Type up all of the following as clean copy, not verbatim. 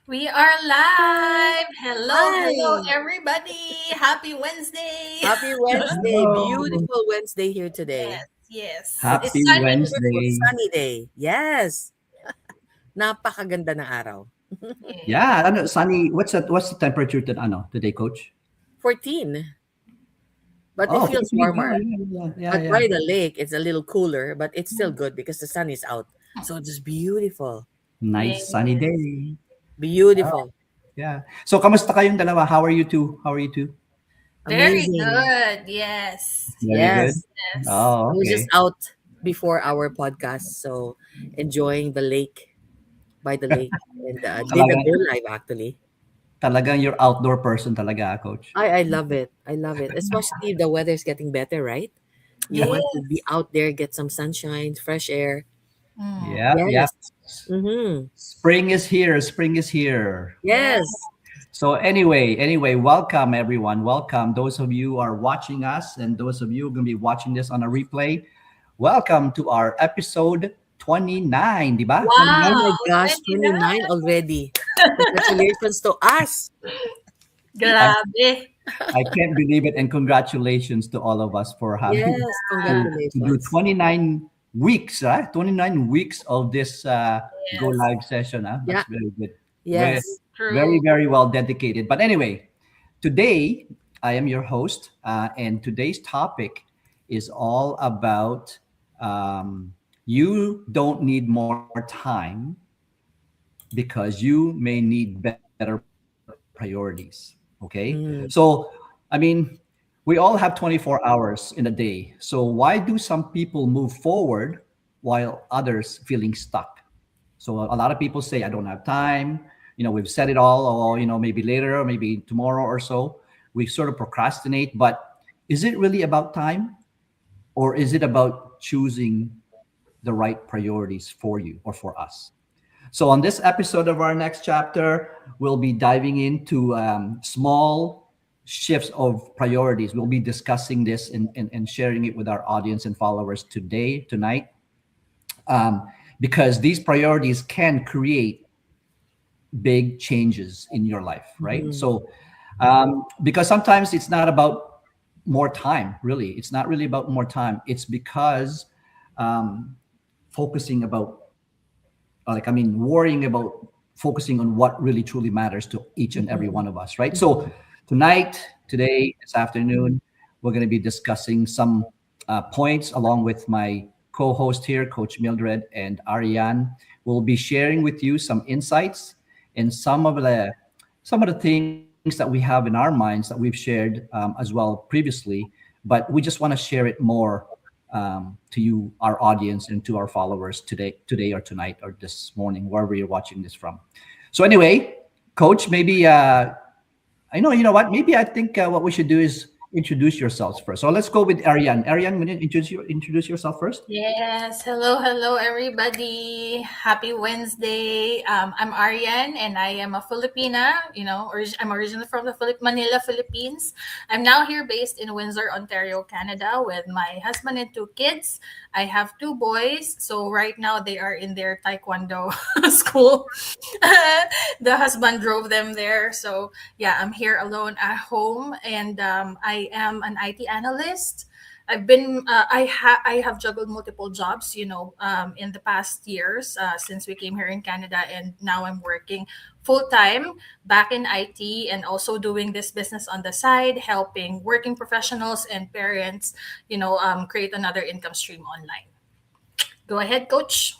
We are live. Hello, Hi, everybody. Happy Wednesday. happy Wednesday. Hello. Beautiful Wednesday here today. Yes, yes. And it's It's Happy sunny. beautiful Wednesday. sunny day. Yes, napakaganda ng araw. Yeah, Yes. sunny. What's the temperature today, coach? 14, but it Oh, feels 14. Oh, warmer. yeah, But yeah. by the lake, it's a little cooler, but it's still good because the sun is out. So it's beautiful. Nice sunny Yes. day. Oh, Beautiful. yeah. So, kamusta kayong dalawa? How are you two? How are you two? Very Amazing. good. Yes. Very Yes. good. Yes. Yes. Oh, I was just okay. out before our podcast, so enjoying the lake, by the lake, and did a Talagang, go live actually. talagang you're outdoor person talaga, coach. I love it. I love it. Especially the weather's getting better, right? You want to be Yes. out there, get some sunshine, fresh air. Mm. Yeah, yeah. Yes. Mm-hmm. Spring is here. Spring is here. Yeah. Yes. So anyway, welcome everyone. Welcome those of you who are watching us and those of you who are going to be watching this on a replay. Welcome to our episode 29, di ba? Oh 29. Wow. my gosh, 29 29. already. Congratulations to us. I, Grabe. I can't believe it, and congratulations to all of us for having Yes, to do congratulations. 29 weeks, right? 29 weeks of this go Yes. live session. Huh? Yeah. That's very good. Very, Yes. very, True. very well dedicated. But anyway, today I am your host, and today's topic is all about um, you don't need more time because you may need better priorities. Okay. So, Mm. I mean, we all have 24 hours in a day. So, why do some people move forward while others feeling stuck? So, a lot of people say, I don't have time. We've said it all, or, maybe later, or maybe tomorrow or so. We sort of procrastinate. But is it really about time? Or is it about choosing the right priorities for you or for us? So, on this episode of our next chapter, we'll be diving into small shifts of priorities. We'll be discussing this and sharing it with our audience and followers tonight, um, because these priorities can create big changes in your life, right? Mhm. So, because sometimes it's not about more time, really. It's not really about more time. It's because um, focusing about worrying about focusing on what really truly matters to each and every Mhm. one of us, right? So Mhm. today, this afternoon, we're going to be discussing some points along with my co-host here, Coach Mildred and Ariane. We'll be sharing with you some insights and some of the things that we have in our minds that we've shared as well previously, but we just want to share it more to you, our audience, and to our followers today or tonight or this morning, wherever you're watching this from. So anyway, Coach, maybe I know. You know what? Maybe I think what we should do is introduce yourselves first. So let's go with Ariane. Ariane, will you introduce yourself first? Yes, hello, everybody. Happy Wednesday. I'm Arian, and I am a Filipina. I'm originally from the Manila, Philippines. I'm now here based in Windsor, Ontario, Canada, with my husband and two kids. I have two boys, so right now they are in their taekwondo school. The husband drove them there, so yeah, I'm here alone at home, and I am an IT analyst. I have juggled multiple jobs, in the past years since we came here in Canada, and now I'm working full time back in IT and also doing this business on the side, helping working professionals and parents, create another income stream online. Go ahead, Coach.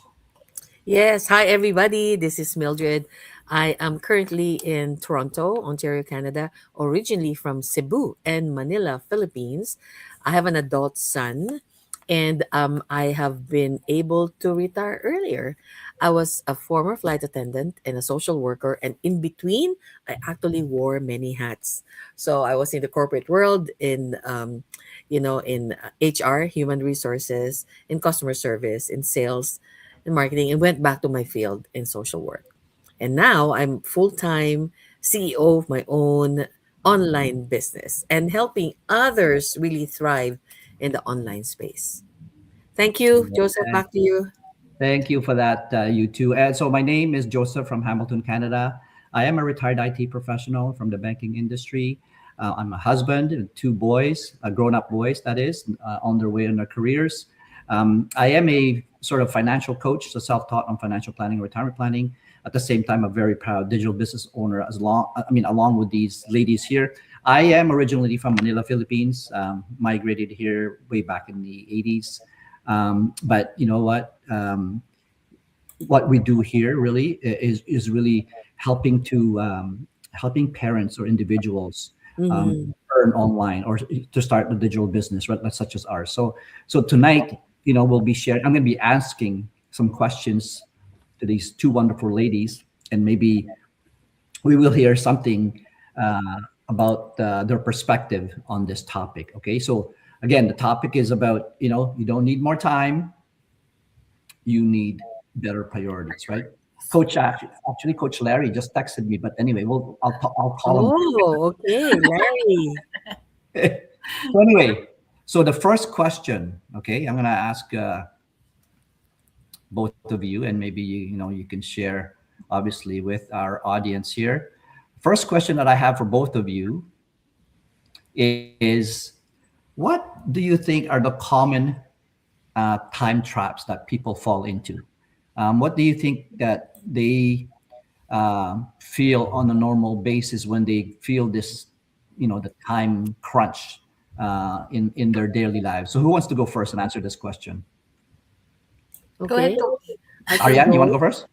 Yes. Hi, everybody. This is Mildred. I am currently in Toronto, Ontario, Canada, originally from Cebu and Manila, Philippines. I have an adult son, and I have been able to retire earlier. I was a former flight attendant and a social worker, and in between, I actually wore many hats. So I was in the corporate world, in HR, human resources, in customer service, in sales and marketing, and went back to my field in social work. And now I'm full time CEO of my own online business and helping others really thrive in the online space. Thank you, Joseph. Yeah. Back to you. Thank you for that, you two. And so my name is Joseph from Hamilton, Canada. I am a retired IT professional from the banking industry. I'm a husband and two boys, grown-up boys, that is, on their way in their careers. I am a sort of financial coach, so self-taught on financial planning and retirement planning. At the same time, a very proud digital business owner. Along with these ladies here, I am originally from Manila, Philippines. Migrated here way back in the '80s. But you know what we do here really is really helping parents or individuals Mm-hmm. earn online or to start a digital business, right? Such as ours. So tonight, we'll be sharing. I'm going to be asking some questions to these two wonderful ladies, and maybe we will hear something about their perspective on this topic. Okay, so again, the topic is about you don't need more time, you need better priorities, right? Coach actually, Coach Larry just texted me, but anyway, I'll call him. Oh, okay, Larry. So anyway, so the first question, okay, I'm gonna ask both of you, and maybe you can share, obviously, with our audience here. First question that I have for both of you is, what do you think are the common time traps that people fall into? What do you think that they feel on a normal basis when they feel this, the time crunch in their daily lives? So who wants to go first and answer this question? Go ahead, Okay, coach. I can Ariane, you want to go. go first?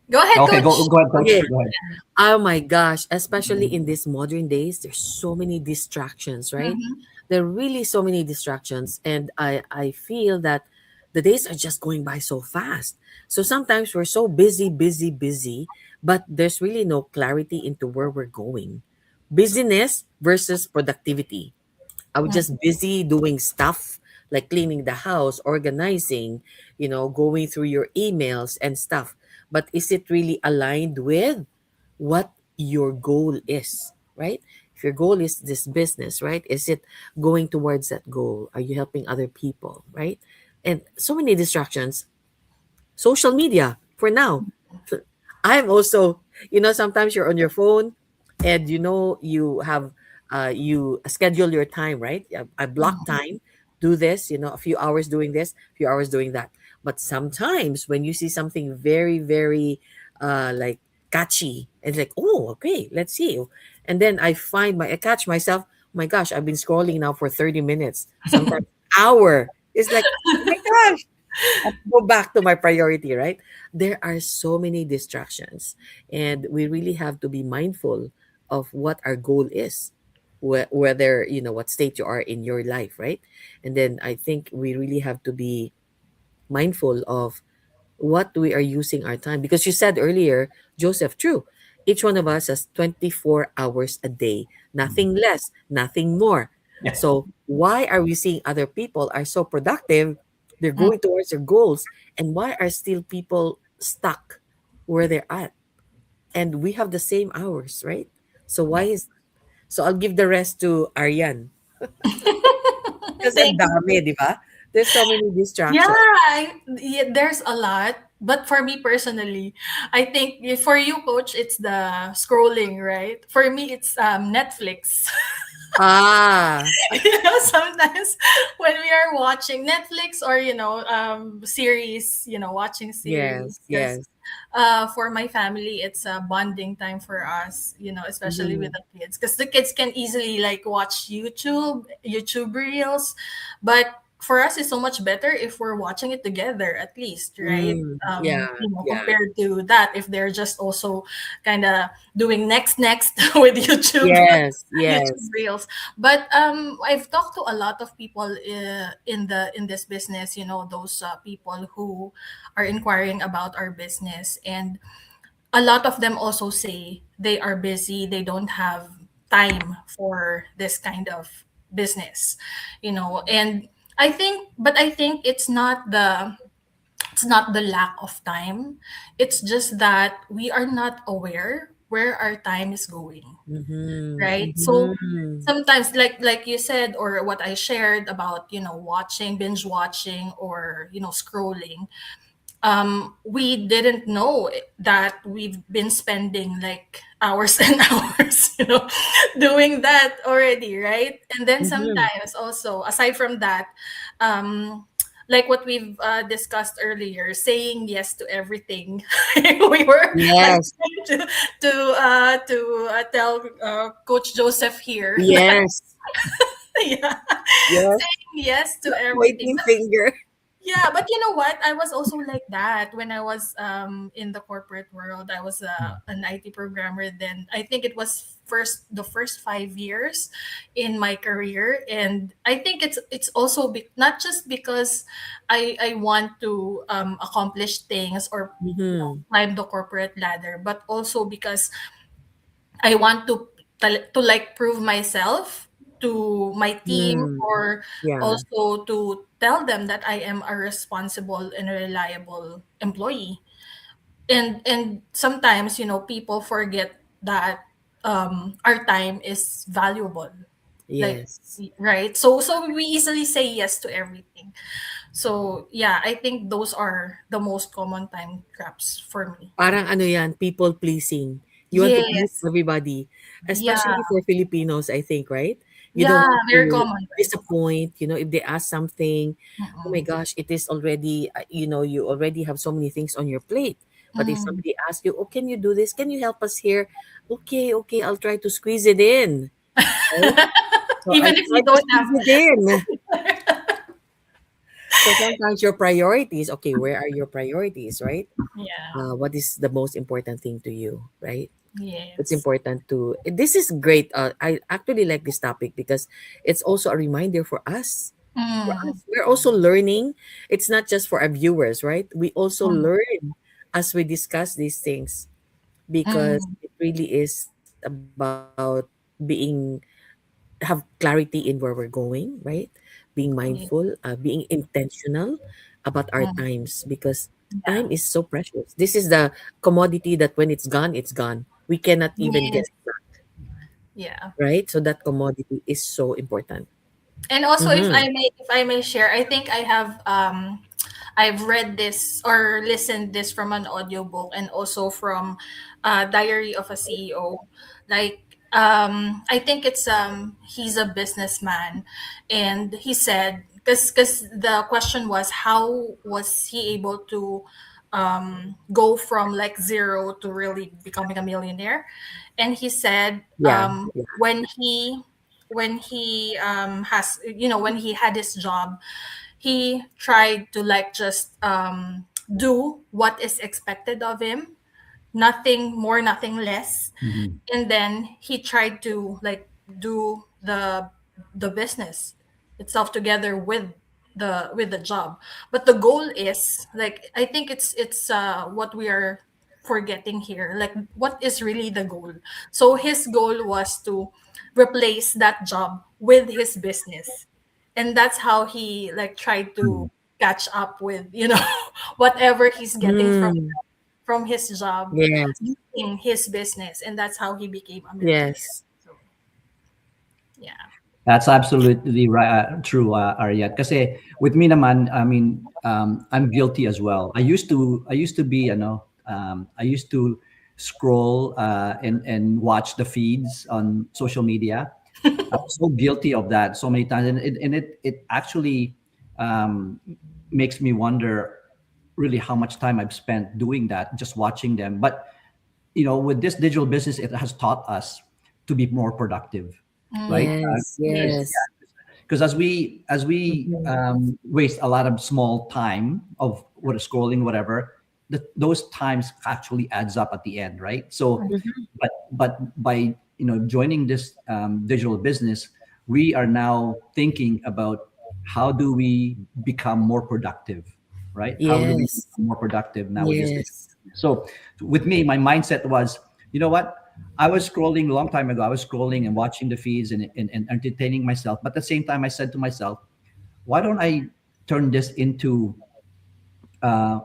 Go ahead, Okay, coach. go ahead, coach. Okay. Go ahead. Oh my gosh, especially in these modern days, there's so many distractions, right? Mhm. There are really so many distractions, and I feel that the days are just going by so fast. So sometimes we're so busy, busy, busy, but there's really no clarity into where we're going. Busyness versus productivity. I was just busy doing stuff like cleaning the house, organizing, going through your emails and stuff. But is it really aligned with what your goal is, right? If your goal is this business, right? Is it going towards that goal? Are you helping other people, right? And so many distractions. Social media for now. I'm also, sometimes you're on your phone and you have you schedule your time, right? I block Mhm. time, do this, a few hours doing this, a few hours doing that. But sometimes when you see something very, very like catchy, it's like, oh, okay, let's see. And then I catch myself, oh my gosh, I've been scrolling now for 30 minutes, sometimes hour. It's like, oh my gosh, go back to my priority, right? There are so many distractions, and we really have to be mindful of what our goal is, whether, what state you are in your life, right? And then I think we really have to be mindful of what we are using our time. Because you said earlier, Joseph, true, each one of us has 24 hours a day, Mhm. nothing less, nothing more. Yeah. So why are we seeing other people are so productive, they're Mhm. going towards their goals, and why are still people stuck where they're at? And we have the same hours, right? So why Yeah. is so I'll give the rest to Aryan. Kasi ang Thank dami, you. di ba? There's so many Yeah, distractions. yeah, there's a lot. But for me personally, I think for you, coach, it's the scrolling, right? For me, it's Netflix. Ah, Sometimes when we are watching Netflix or series, watching yes, series, because yes. for my family it's a bonding time for us, especially with Mhm. the kids, because the kids can easily like watch YouTube reels, but for us it's so much better if we're watching it together at least, right? Yeah, yeah. Compared to that, if they're just also kind of doing next with Yes, YouTube yes. reels. But I've talked to a lot of people in this business, those people who are inquiring about our business, and a lot of them also say they are busy, they don't have time for this kind of business, and I think it's not the lack of time. It's just that we are not aware where our time is going, Mhm, right? So mhm. sometimes, like you said, or what I shared about, watching, binge watching, or scrolling, we didn't know that we've been spending like hours and hours, doing that already, right? And then Mhm. sometimes also, aside from that, um, like what we've discussed earlier, saying yes to everything. We were like Yes. to tell Coach Joseph here that Yes. yeah, Yes. saying yes to everything. Pointing finger. Yeah, but you know what? I was also like that when I was in the corporate world. I was an IT programmer then. I think it was the first 5 years in my career, and I think it's also not just because I want to accomplish things or Mhm. climb the corporate ladder, but also because I want to like prove myself to my team, Mm. or Yeah. also to tell them that I am a responsible and reliable employee. And sometimes, people forget that our time is valuable. Like, Yes. right? So we easily say yes to everything. So yeah, I think those are the most common time traps for me. Parang ano yan, people pleasing. You want to please Yes. everybody, Yeah. especially for Filipinos, I think, right? You don't Yeah, want very to common, right? disappoint, if they ask something, oh my Mm-mm. gosh, it is already, you already have so many things on your plate. But if Mm. somebody asks you, oh, can you do this? Can you help us here? Okay, okay, I'll try to squeeze it in. Right? So I Even if try we to don't squeeze have it in. So sometimes your priorities, okay, where are your priorities, right? yeah. What is the most important thing to you, right? It's Yes. important to this is great. I actually like this topic because it's also a reminder for us. For Mm. us, we're also learning. It's not just for our viewers, right? We also Mm. learn as we discuss these things because Mm. it really is about being have clarity in where we're going, right? Being Yeah. mindful, being intentional about our Mm. times because time Yeah. is so precious. This is the commodity that when it's gone, it's gone. We cannot even get Yes. it back, Yeah. right? So that commodity is so important. And also, Mm-hmm. if I may share, I think I've read this or listened this from an audiobook, and also from Diary of a CEO. Like, I think it's he's a businessman, and he said, because the question was, how was he able to go from like zero to really becoming a millionaire. And he said, Yeah, yeah. when he had his job, he tried to like just do what is expected of him, nothing more, nothing less. Mhm. And then he tried to like do the business itself together with the job. But the goal is like, I think it's what we are forgetting here, like what is really the goal. So his goal was to replace that job with his business, and that's how he like tried to Mhm. catch up with whatever he's getting Mm, from his job, yes, using his business, and that's how he became a millionaire. yes. So yeah. That's absolutely right, true, Arya. Kasi with me naman, I mean, I'm guilty as well. I used to be, I used to scroll and watch the feeds on social media. I was so guilty of that so many times, and it actually um, makes me wonder really how much time I've spent doing that, just watching them. But with this digital business, it has taught us to be more productive, right? Mm, Yes, yes. yes. Because as we Mhm. waste a lot of small time of what is scrolling, whatever, those times actually adds up at the end, right? So Mhm. but by joining this digital business, we are now thinking about how do we become more productive, right? How do we Yes, become more productive now with this digital yes. business? So with me, my mindset was, you know what, I was scrolling a long time ago. I was scrolling and watching the feeds and entertaining myself, but at the same time I said to myself, why don't I turn this into uh,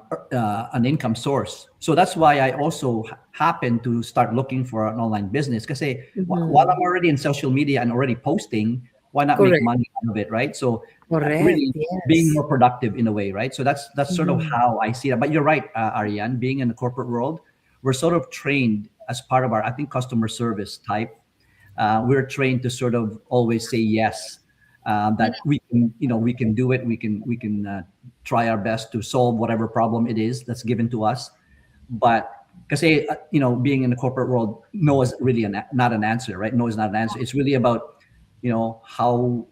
an income source? So that's why I also happened to start looking for an online business. Because while Mhm. I'm already in social media and already posting, why not make Correct. money out of it, right? So Correct. really being Yes. more productive in a way, right? So that's sort of Mhm. how I see it. But you're right, Ariane. Being in the corporate world, we're sort of trained as part of our, I think, customer service type. We're trained to sort of always say yes. That we can, we can do it. We can try our best to solve whatever problem it is that's given to us. But because being in the corporate world, no is really not an answer, right? No is not an answer. It's really about how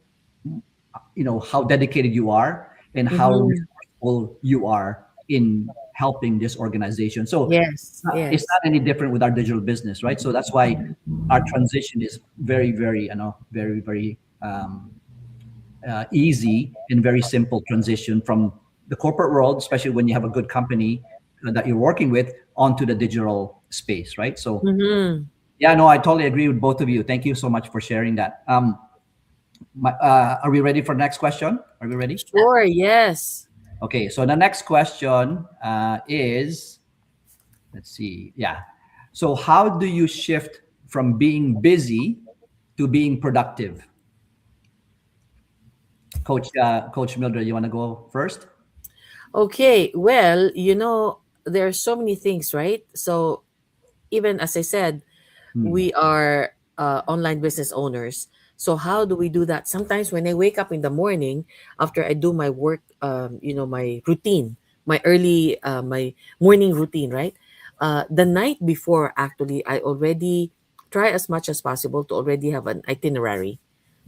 how dedicated you are and how Mhm. resourceful you are in helping this organization. So Yes. it's Yes. not any different with our digital business, right? So that's why our transition is very, very, very, very easy and very simple transition from the corporate world, especially when you have a good company that you're working with, onto the digital space, right? So Mhm. yeah, no, I totally agree with both of you. Thank you so much for sharing that. Are we ready for the next question? Are we ready? Sure. Yes. Okay, so the next question is, let's see, yeah. So how do you shift from being busy to being productive? Coach Mildred, you want to go first? Okay. Well, there are so many things, right? So even as I said, Hmm. we are online business owners. So how do we do that? Sometimes when I wake up in the morning after I do my work, my routine, my morning routine, right? The night before, actually, I already try as much as possible to already have an itinerary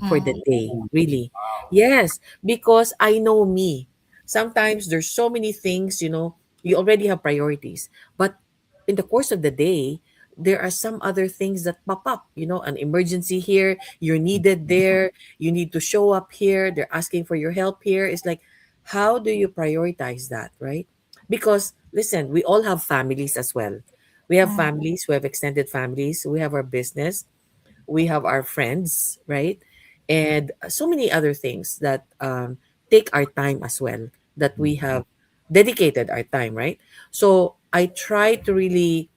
for the Mm. day. Really, yes, because I know me. Sometimes there's so many things, you already have priorities, but in the course of the day there are some other things that pop up, an emergency here, you're needed there, you need to show up here, they're asking for your help here. It's like, how do you prioritize that, right? Because listen, we all have families as well. We have Mm. families, we have extended families, we have our business, we have our friends, right? And so many other things that take our time as well, that we have dedicated our time, right? So I try to really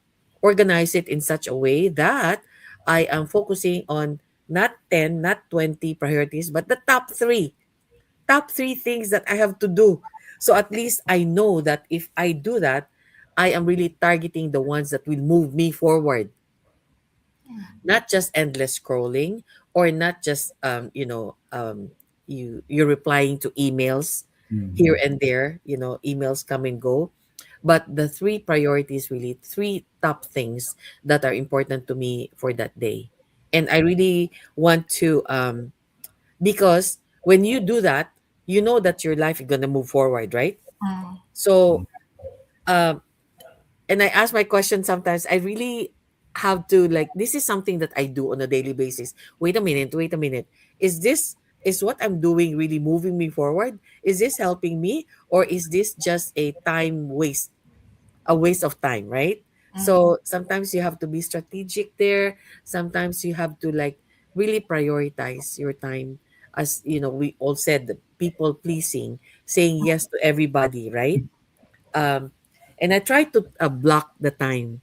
organize it in such a way that I am focusing on not 10, not 20 priorities, but the top three things that I have to do. So at least I know that if I do that, I am really targeting the ones that will move me forward, not just endless scrolling, or not just you're replying to emails here Mhm. and there, emails come and go, but the three priorities, really three top things that are important to me for that day. And I really want to, because when you do that, you know that your life is going to move forward, right? Mm. So um and I ask my question sometimes. I really have to, like, this is something that I do on a daily basis. Wait a minute. Is what I'm doing really moving me forward? Is this helping me, or is this just a time waste? A waste of time, right? Mm. So sometimes you have to be strategic there. Sometimes you have to, like, really prioritize your time. As we all said, the people pleasing, saying yes to everybody, right? um, and I try to block the time,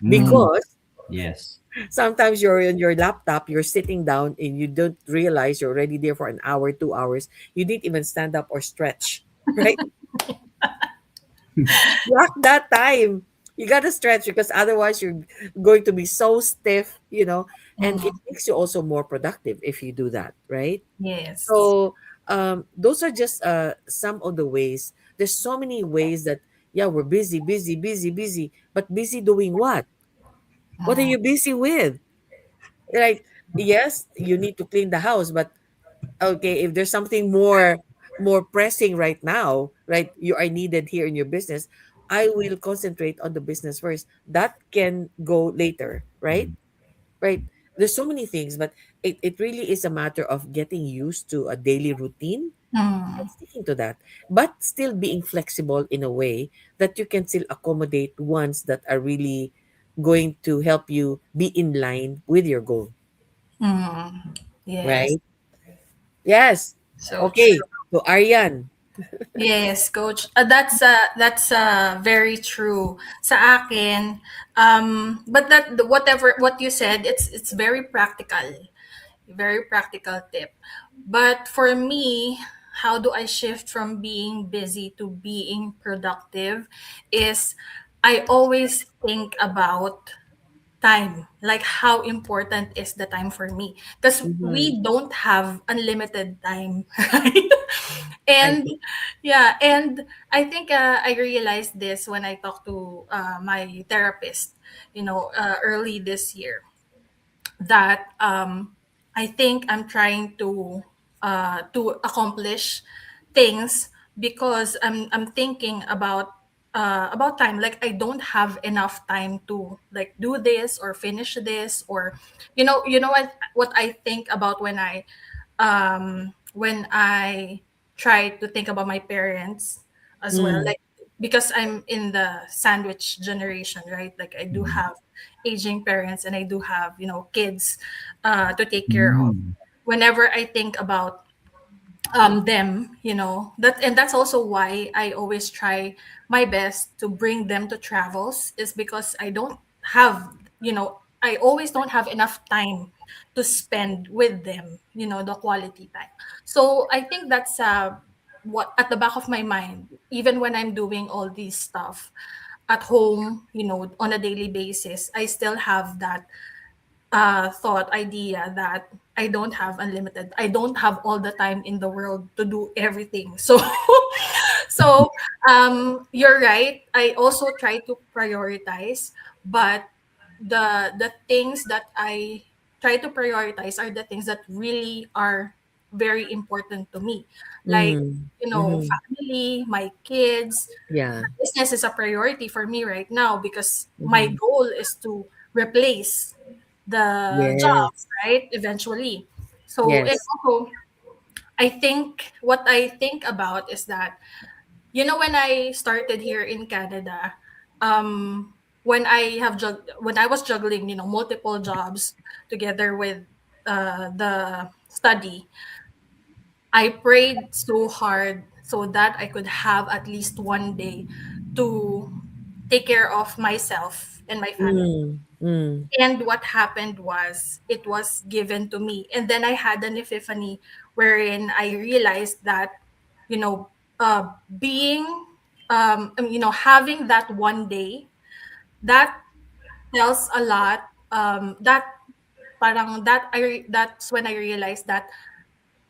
Mm, because yes. sometimes you're on your laptop, you're sitting down, and you don't realize you're already there for an hour, 2 hours. You didn't even stand up or stretch, right? Block that time. You gotta stretch, because otherwise you're going to be so stiff, and it Mm. makes you also more productive if you do that, right? Yes. So those are just some of the ways. There's so many ways that, yeah, we're busy, busy, busy, busy, but busy doing what? What are Mm. you busy with? Like, yes, you need to clean the house, but okay, if there's something more pressing right now, right? You are needed here in your business. I will concentrate on the business first. That can go later, right? Right. There's so many things, but it really is a matter of getting used to a daily routine and Mm. sticking to that, but still being flexible in a way that you can still accommodate ones that are really going to help you be in line with your goal, Mm. Yes. right? Yes. So true. Okay. So Aryan. Yes, coach. That's very true sa akin. But whatever what you said, it's very practical. Very practical tip. But for me, how do I shift from being busy to being productive is I always think about time, like how important is the time for me, because Mm-hmm. we don't have unlimited time, right? I And yeah, and I think I realized this when I talked to my therapist, early this year, that I think I'm trying to accomplish things because I'm thinking about time. Like I don't have enough time to like do this or finish this, or what I think about when I try to think about my parents as well, mm, like because I'm in the sandwich generation, right? Like I do have aging parents and I do have kids to take care of. Mm. Whenever I think about them, that's also why I always try my best to bring them to travels, is because I don't have, I always don't have enough time to spend with them, the quality time. So I think that's what at the back of my mind, even when I'm doing all these stuff at home, on a daily basis, I still have that thought idea that I don't have all the time in the world to do everything. So so you're right, I also try to prioritize, but the things that I try to prioritize are the things that really are very important to me, like mm, mm-hmm. family, my kids. Yeah. Business is a priority for me right now because my Mm-hmm. goal is to replace the job, Yes. right? Eventually. So, and Yes. also, I think what I think about is that, when I started here in Canada, when I was juggling, multiple jobs together with the study, I prayed so hard so that I could have at least one day to take care of myself and my family. Mm, mm, And what happened was it was given to me. And then I had an epiphany wherein I realized that, you know, being, having that one day, that tells a lot. That's when I realized that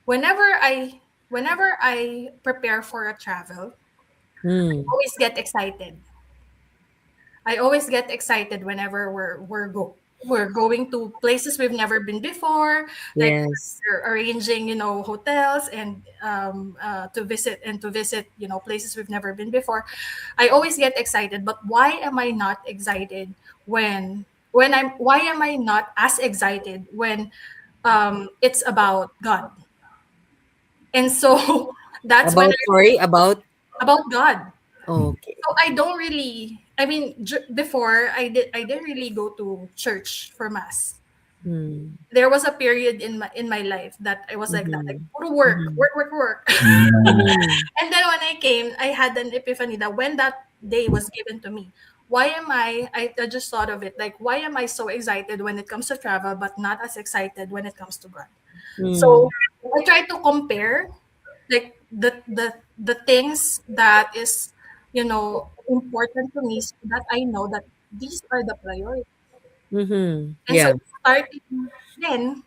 whenever I whenever I prepare for a travel, mm. I always get excited. I always get excited whenever we're going to places we've never been before. Like Yes. we're arranging, hotels and to visit, places we've never been before. I always get excited, but why am I not excited when why am I not as excited when it's about God? And so that's when About, sorry, about, about God. okay. So I don't really. I mean, before I didn't really go to church for mass. Mm, There was a period in my life that I was like that, like mhm, go to work, mhm, work, work, work. Mm. mhm. And then when I came, I had an epiphany that when that day was given to me, why am I just thought of it like, why am I so excited when it comes to travel, but not as excited when it comes to God? Mm, So I try to compare like the things that is important to me so that I know that these are the priorities. mhm. And so Yeah. starting then,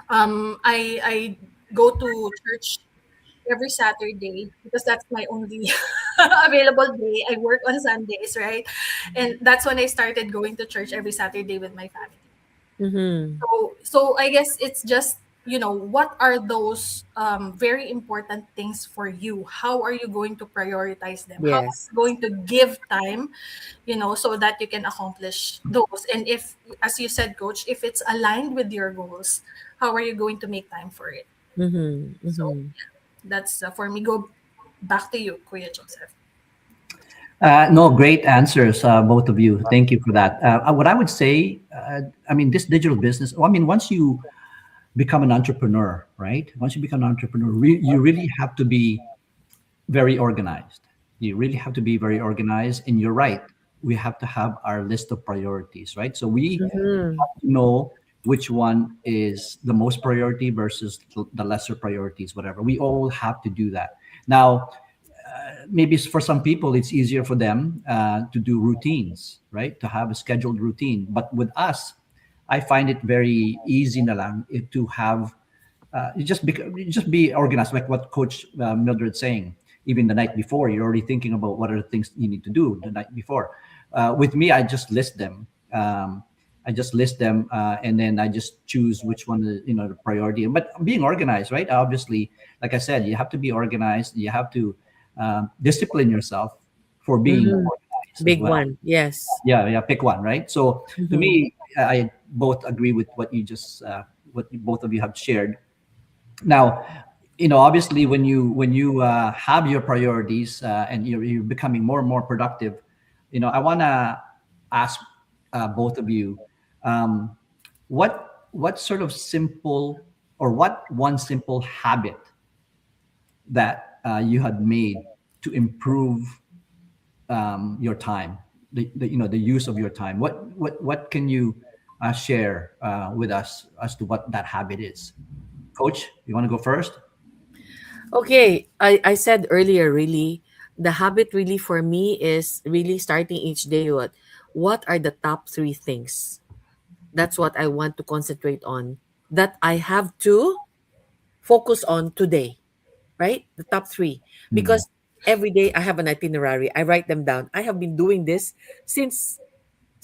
I go to church every Saturday because that's my only available day. I work on Sundays, right? And that's when I started going to church every Saturday with my family. Mhm. So I guess it's just, what are those very important things for you? How are you going to prioritize them? How are Yes. you going to give time, so that you can accomplish those? And if, as you said, coach, if it's aligned with your goals, how are you going to make time for it? Mhm, So mhm. that's for me. Go back to you, Kuya Joseph. No, great answers, both of you. Thank you for that. What I would say, I mean, this digital business. Well, I mean, once you become an entrepreneur, right? Once you become an entrepreneur, you really have to be very organized. You really have to be very organized. And you're right. We have to have our list of priorities, right? So we Mhm. know which one is the most priority versus the lesser priorities, whatever. We all have to do that. Now, maybe for some people it's easier for them to do routines, right, to have a scheduled routine, but with us I find it very easy na lang to have you just be organized, like what Coach Mildred saying. Even the night before, you're already thinking about what are the things you need to do the night before. With me, I just list them. And then I just choose which one is, the priority. But being organized, right? Obviously, like I said, you have to be organized. You have to discipline yourself for being Mhm. organized as Big well. one. Yes. Yeah, yeah. Pick one, right? So to Mhm. me, I both agree with what both of you have shared. Now, obviously, when you have your priorities and you're becoming more and more productive, I want to ask both of you, um, what sort of simple, or what one simple habit that you had made to improve your time, the use of your time. What can you share with us as to what that habit is? Coach, you want to go first? Okay, I said earlier, really, the habit really for me is really starting each day with what are the top three things. That's what I want to concentrate on, that I have to focus on today, right? The top three. Mm. Because every day I have an itinerary. I write them down. I have been doing this since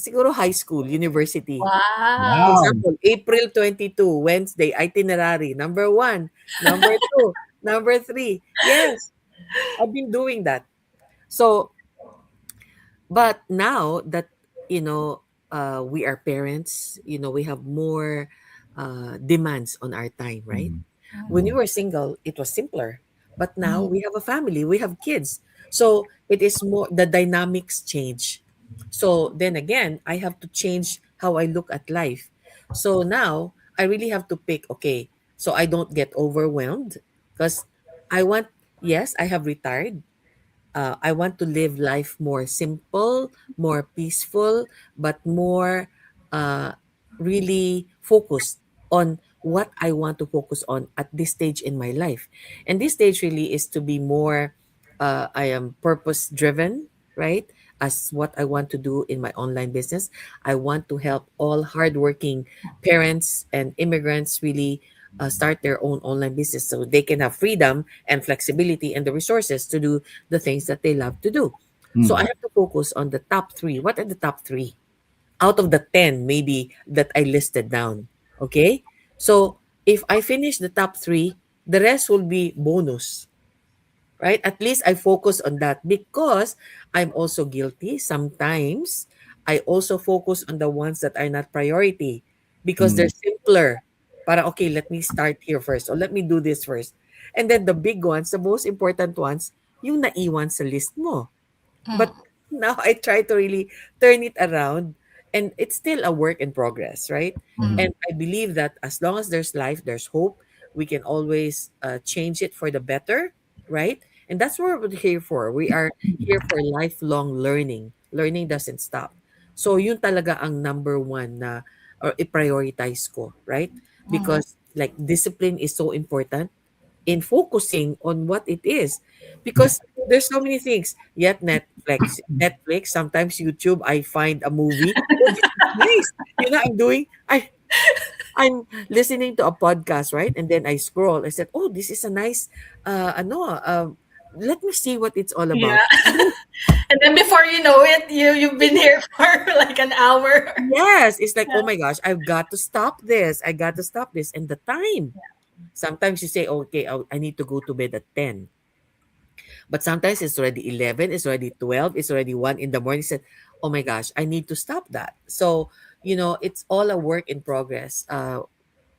siguro high school, university. For Wow. Wow. example, April 22, Wednesday, itinerary. Number one, number two, number three. Yes, I've been doing that. So, but now that, we are parents, we have more demands on our time, right? Mm. When Mhm. you were single, it was simpler. But now we have a family, we have kids. So it is more, the dynamics change. So then again, I have to change how I look at life. So now I really have to pick, okay, so I don't get overwhelmed because I want, yes, I have retired. I want to live life more simple, more peaceful, but more uh, really focused on what I want to focus on at this stage in my life. And this stage really is to be more, I am purpose driven, right? As what I want to do in my online business. I want to help all hardworking parents and immigrants really start their own online business so they can have freedom and flexibility and the resources to do the things that they love to do. So I Mm. have to focus on the top three. What are the top three? Out of the 10, maybe, that I listed down. Okay? So if I finish the top three, the rest will be bonus, right? At least I focus on that because I'm also guilty. Sometimes I also focus on the ones that are not priority because Mm. they're simpler. Para, okay, let me start here first or let me do this first. And then the big ones, the most important ones, yung naiwan sa list mo. But Mhm. now I try to really turn it around, and it's still a work in progress, right? Mm. And I believe that as long as there's life, there's hope. We can always change it for the better, right? And that's what we're here for. We are here for lifelong learning. Learning doesn't stop. So yun talaga ang number one na or i-prioritize ko, right? Mhm. Because like discipline is so important in focusing on what it is, because there's so many things. Yet Netflix, sometimes YouTube, I find a movie, oh, this is nice, I'm listening to a podcast, right? And then I scroll, I said, oh, this is a nice let me see what it's all about. Yeah. And then before you know it, you've been here for like an hour. Yes, it's like, oh Yeah. my gosh, I've got to stop this, I got to stop this. And the time, sometimes you say, okay, I need to go to bed at 10. But sometimes it's already 11, it's already 12, it's already 1 in the morning. Said, oh my gosh, I need to stop that. So, it's all a work in progress.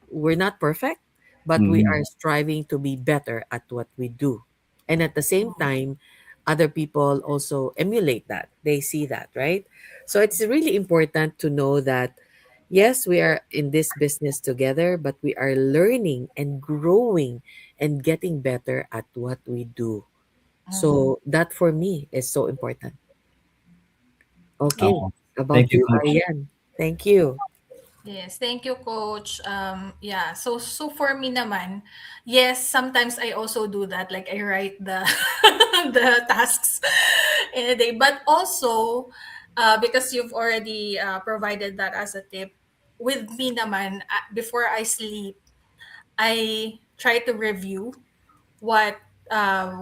We're not perfect, but we Mm. are striving to be better at what we do. And at the same time, other people also emulate that. They see that, right? So it's really important to know that, yes, we are in this business together, but we are learning and growing and getting better at what we do. Mhm. So that for me is so important. Okay. Oh, About thank you, you, Coach. Ariane. Thank you. Yes, thank you, Coach. Yeah, so for me naman, yes, sometimes I also do that. Like I write the the tasks in a day, but also because you've already provided that as a tip, with me naman, before I sleep, I try to review what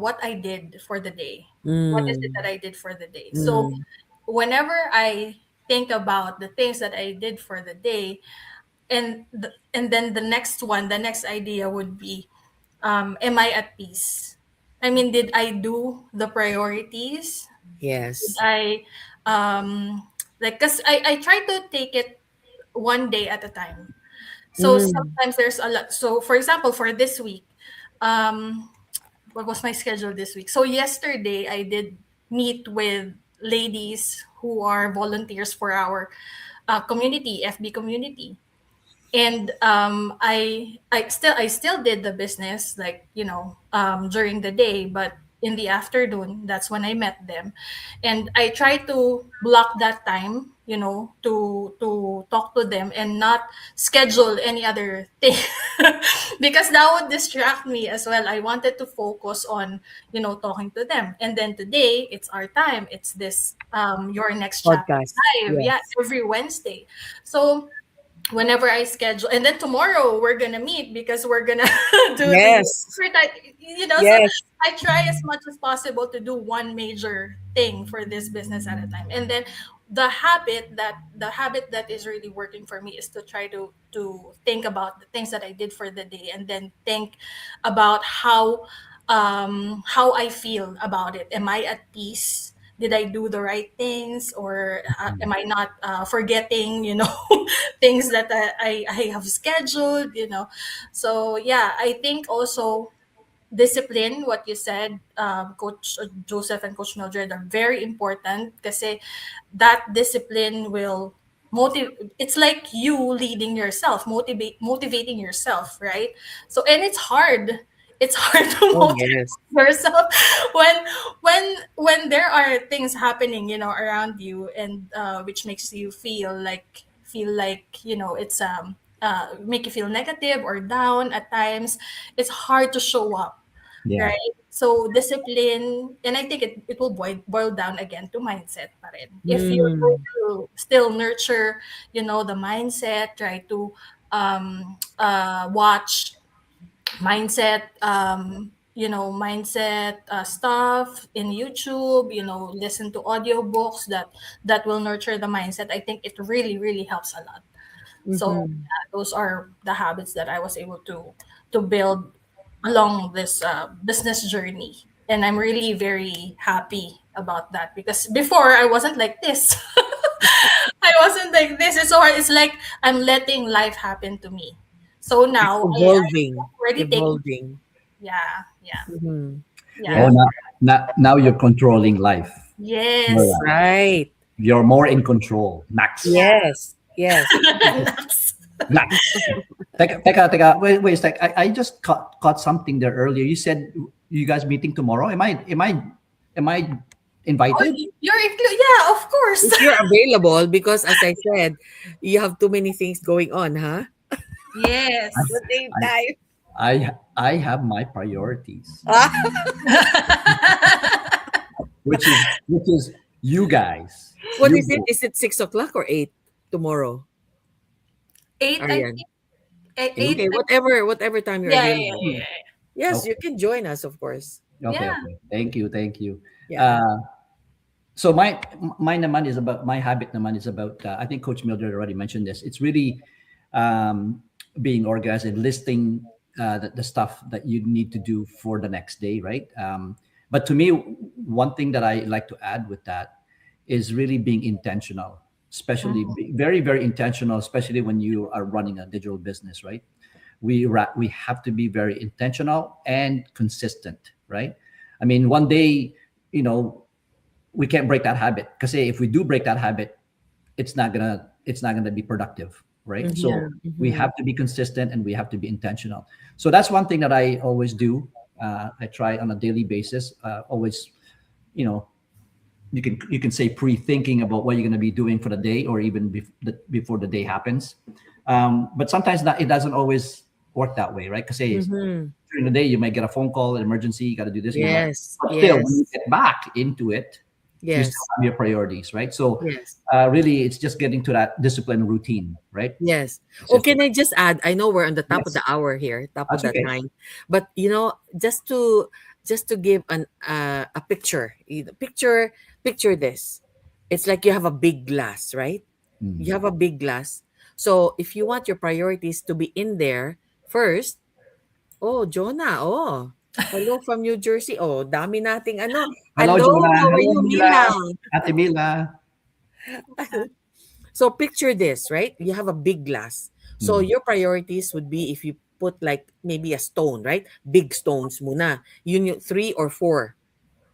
what I did for the day. What is it that Mm, I did for the day? So mm, whenever I think about the things that I did for the day, and then the next one, the next idea would be, am I at peace? I mean, did I do the priorities? Did yes. I like, because I try to take it one day at a time. So Mm, sometimes there's a lot. So for example, for this week, um what was my schedule this week? So yesterday I did meet with ladies who are volunteers for our community, FB community. And I still did the business, like, during the day, but in the afternoon, that's when I met them. And I try to block that time, to talk to them and not schedule any other thing because that would distract me as well. I wanted to focus on, talking to them. And then today it's our time, it's this your next chapter podcast. live, yeah, Yes. every Wednesday. So whenever I schedule, and then tomorrow we're gonna meet because we're gonna do the Yes. so Yes. I try as much as possible to do one major thing for this business at a time. And then the habit that is really working for me is to try to think about the things that I did for the day, and then think about how I feel about it. Am I at peace? Did I do the right things, or am I not forgetting, things that I have scheduled, So yeah, I think also discipline, what you said, Coach Joseph and Coach Mildred, are very important because that discipline will motivate. It's like you leading yourself, motivating yourself, right? So, and it's hard. It's hard to Oh, motivate yes. yourself when when there are things happening, around you, and which makes you feel like it's make you feel negative or down at times. It's hard to show up, Yeah. right? So discipline, and I think it will boil down again to mindset pa rin. If you're going Mm, to still nurture, the mindset, try to watch mindset stuff in YouTube, listen to audiobooks that will nurture the mindset. I think it really, really helps a lot. So mhm. those are the habits that I was able to build along this business journey, and I'm really very happy about that because before I wasn't like this. I wasn't like this. It's so hard. It's like I'm letting life happen to me. So now I Evolving. already taking. Evolving. Yeah, yeah, Mhm. yeah. Oh, Yeah. now you're controlling life. Your Yes. life. Right. You're more in control. Max. Yeah. Yes. Yes. Nice. Max. Teka. Wait a sec. I just caught something there earlier. You said you guys meeting tomorrow. Am I Oh, invited? you're included. Yeah, of course. If you're available, because as I said, you have too many things going on, huh? Yes. At the same I time. I have my priorities, Ah, which is you guys. what You is it? Is it 6 o'clock or 8 tomorrow, Eight, I Ariane? think. Eight, eight. eight Okay, I, whatever time you're yeah, yeah, available. yeah, Yes, you Okay. can join us, of course. Okay. yeah. Okay. Thank you. Yeah. Uh, so my naman is about my habit naman is about I think Coach Mildred already mentioned this. It's really um, being organized and listing the stuff that you need to do for the next day, right? But to me, one thing that I like to add with that is really being intentional, especially Mhm. very very intentional, especially when you are running a digital business, right? We have to be very intentional and consistent, right? I mean, one day, you know, we can't break that habit because if we do break that habit, it's not gonna be productive, right? Yeah. So Mhm, we mhm. have to be consistent and we have to be intentional. So that's one thing that I always do. I try on a daily basis. Always, you know, you can say pre-thinking about what you're going to be doing for the day, or even before the day happens. But sometimes it doesn't always work that way, right? Because say Mm-hmm. during the day you might get a phone call, an emergency, you got to do this, you got. Yes, But still, when you yes, get back into it, you still yes, have your priorities, right? So yes. really, it's just getting to that discipline routine, right? Yes. It's Oh, just can I just add? I know we're on the top of yes, the hour here, top of that's the okay. time, but just to give a picture. Picture this. It's like you have a big glass, right? You Mm. have a big glass. So if you want your priorities to be in there first, oh, Jonah, oh. Hello from New Jersey. Oh, dami nating ano. Hello, Hello, Jonah. how are Hello, you, Mila. Mila? Ate Mila. So picture this, right? You have a big glass. So Mm. your priorities would be if you put like maybe a stone, right? Big stones muna. You need 3 or 4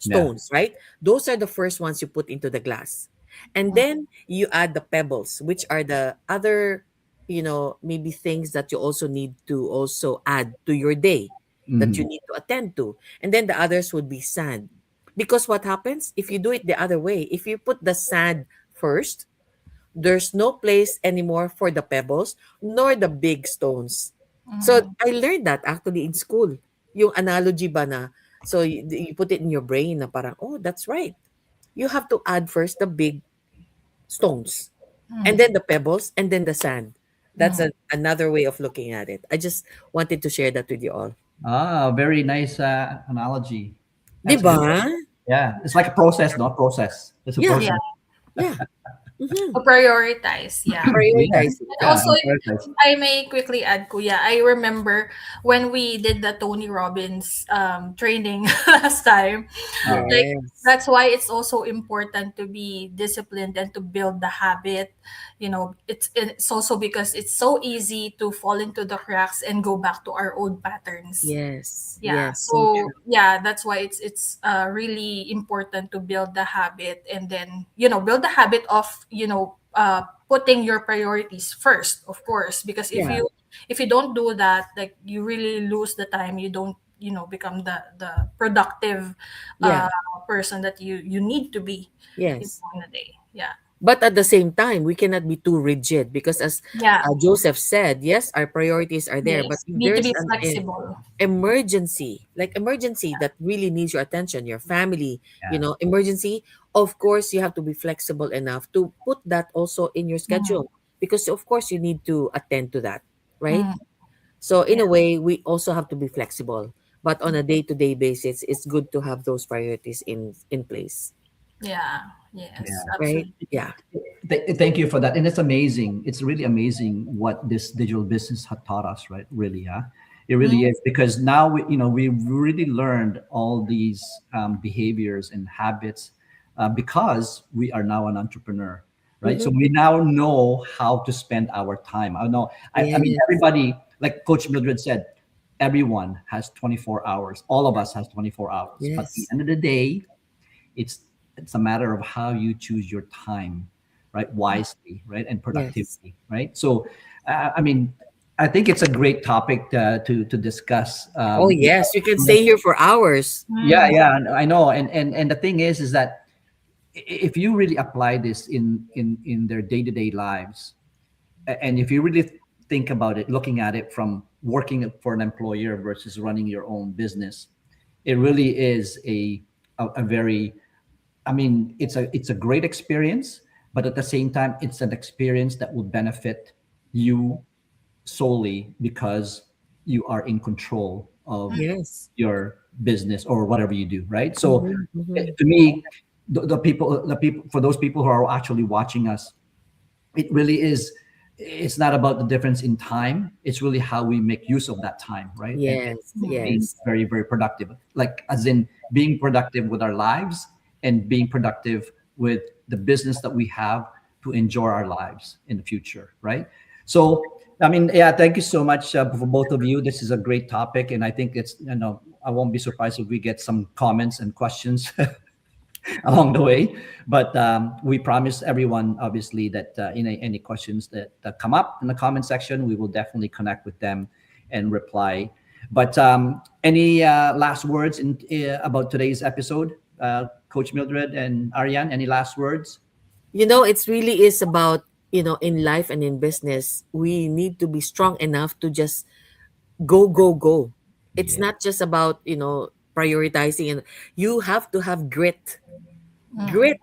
Yeah. stones, right? Those are the first ones you put into the glass. And then you add the pebbles, which are the other, maybe things that you also need to also add to your day that you Mm. need to attend to. And then the others would be sand. Because what happens if you do it the other way? If you put the sand first, there's no place anymore for the pebbles nor the big stones. So Mhm. I learned that actually in school. Yung analogy ba na, so you put it in your brain na parang, oh, that's right. You have to add first the big stones and then the pebbles and then the sand. That's Mhm. another way of looking at it. I just wanted to share that with you all. Very nice analogy. Di That's ba? good. Yeah, it's like a process, not process. It's a Yeah, Yeah. process. yeah. Mm-hmm. To prioritize, yeah. Yeah, Prioritize it. And Yeah. also, and if prioritize. I may quickly add, Kuya, I remember when we did the Tony Robbins training last time. Uh, Like, Yes. that's why it's also important to be disciplined and to build the habit. It's also because it's so easy to fall into the cracks and go back to our old patterns. Yes. Yeah, Yes. So so true. yeah, that's why it's really important to build the habit, and then build the habit of putting your priorities first, of course, because if Yeah. you don't do that, like, you really lose the time. You don't become the productive Yeah. uh person that you need to be Yes. in a day. Yeah. But at the same time, we cannot be too rigid because, as Yeah. Joseph said, yes, our priorities are there. But Yes, if you need to there's be an flexible. emergency, like emergency that really needs your attention, your family, yeah. emergency, of course, you have to be flexible enough to put that also in your Mm, schedule because, of course, you need to attend to that, right? mm, So, in yeah. a way, we also have to be flexible. But on a day-to-day basis, it's good to have those priorities in place, Yeah. Yes, Yeah. right? absolutely. Yeah. Thank you for that. And it's amazing. It's really amazing what this digital business had taught us, right? Really, yeah. It really Mm, is, because now we've really learned all these behaviors and habits because we are now an entrepreneur, right? So Mm-hmm. we now know how to spend our time. I know. I mean, Yes. everybody, like Coach Mildred said, everyone has 24 hours. All of us has 24 hours. But at the Yes. end of the day, it's a matter of how you choose your time, right, wisely, right, and Yes. productivity, right? So I mean, I think it's a great topic to discuss. Oh, yes. You can stay here for hours. Yeah, mm, yeah, I know. And the thing is that if you really apply this in their day-to-day lives, and if you really think about it, looking at it from working for an employer versus running your own business, it really is a very, I mean, it's a great experience, but at the same time, it's an experience that will benefit you solely because you are in control of Yes. your business or whatever you do, right? So, Mhm, mhm. to me, the people, for those people who are actually watching us, it really is. It's not about the difference in time. It's really how we make use of that time, right? And Yes, being yes, very, very productive, like as in being productive with our lives and being productive with the business that we have to enjoy our lives in the future, right? So, I mean, yeah, thank you so much for both of you. This is a great topic, and I think I won't be surprised if we get some comments and questions along the way. But we promise everyone, obviously, that any questions that come up in the comment section, we will definitely connect with them and reply. But any last words about today's episode, Coach Mildred and Ariane, any last words? It's really is about, in life and in business, we need to be strong enough to just go, go, go. It's Yeah. not just about, prioritizing, and you have to have grit. Mm. Grit.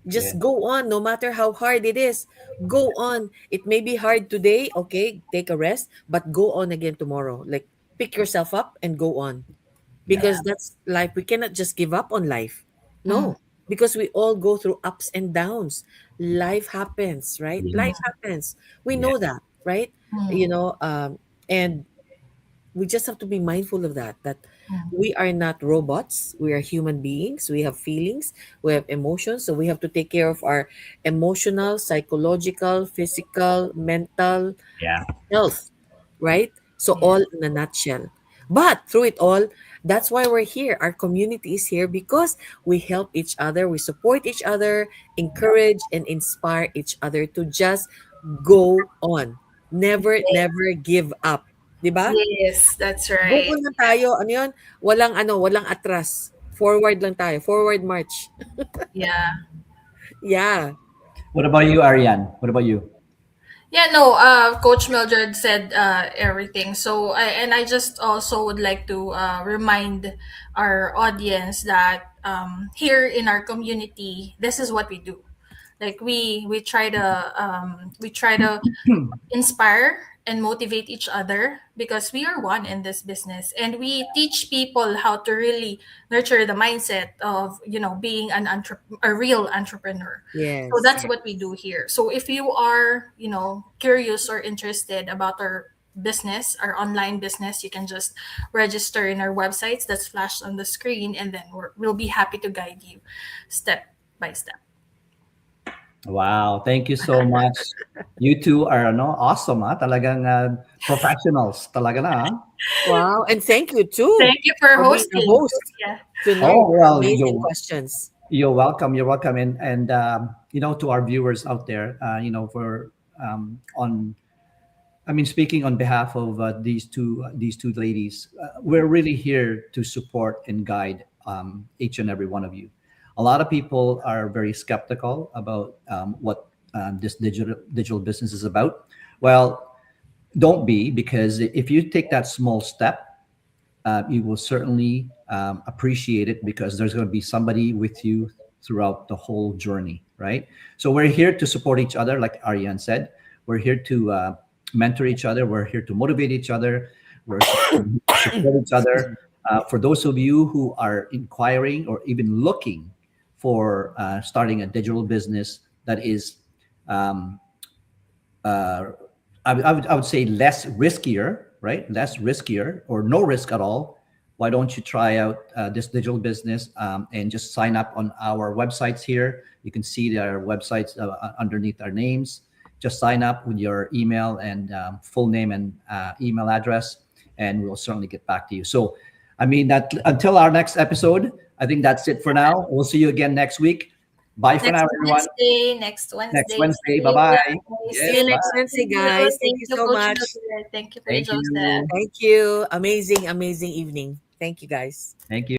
Yeah. Just go on, no matter how hard it is. Go on. It may be hard today, okay, take a rest, but go on again tomorrow. Like, pick yourself up and go on, Yeah. because that's life. We cannot just give up on life. Mm. No, because we all go through ups and downs. Life happens, right? Life Yes. happens. We Yeah. know that, right? Mm. You know, and we just have to be mindful of that Mm. we are not robots. We are human beings. We have feelings, we have emotions, so we have to take care of our emotional, psychological, physical, mental Yeah. health, right? So Yeah. all in a nutshell. But through it all, that's why we're here. Our community is here because we help each other, we support each other, encourage and inspire each other to just go on. Never, never give up. 'Di ba? Yes, that's Go right. lang tayo. Ano 'yun? Walang atras. Forward lang tayo. Forward march. Yeah. Yeah. What about you, Ariane? What about you? Yeah, no, Coach Mildred said everything. So, I just also would like to remind our audience that here in our community, this is what we do. Like we try to inspire and motivate each other because we are one in this business, and we teach people how to really nurture the mindset of being a real entrepreneur. So Yes. that's what we do here. So if you are curious or interested about our business, our online business, you can just register in our websites that's flashed on the screen, and then we'll be happy to guide you step by step. Wow, thank you so much. You two are awesome, talagang professionals talaga na. Wow, and thank you too Thank you for for being a hosting. host Yeah. tonight. Oh, well, Amazing questions. you're welcome. You're welcome. And to our viewers out there, for on I mean, speaking on behalf of these two ladies, we're really here to support and guide each and every one of you. A lot of people are very skeptical about what this digital business is about. Well, don't be, because if you take that small step, you will certainly appreciate it, because there's going to be somebody with you throughout the whole journey, right? So we're here to support each other, like Ariane said. We're here to mentor each other. We're here to motivate each other. We're to support each Excuse me. other. For those of you who are inquiring or even looking for starting a digital business that is um, uh, I would say less riskier, right? Less riskier or no risk at all. Why don't you try out this digital business and just sign up on our websites here? You can see our websites underneath our names. Just sign up with your email and full name and email address, and we'll certainly get back to you. So, I mean, that until our next episode, I think that's it for now. We'll see you again next week. Bye for now, Next everyone. Wednesday, next Next Wednesday. Wednesday. See Bye you bye. guys. See Yes, you bye. next Wednesday, Thank you. guys. Thank Thank you you, so Coach much. Mildred. Thank you, Thank Joseph. you. Thank you. Amazing, amazing evening. Thank you, guys. Thank you.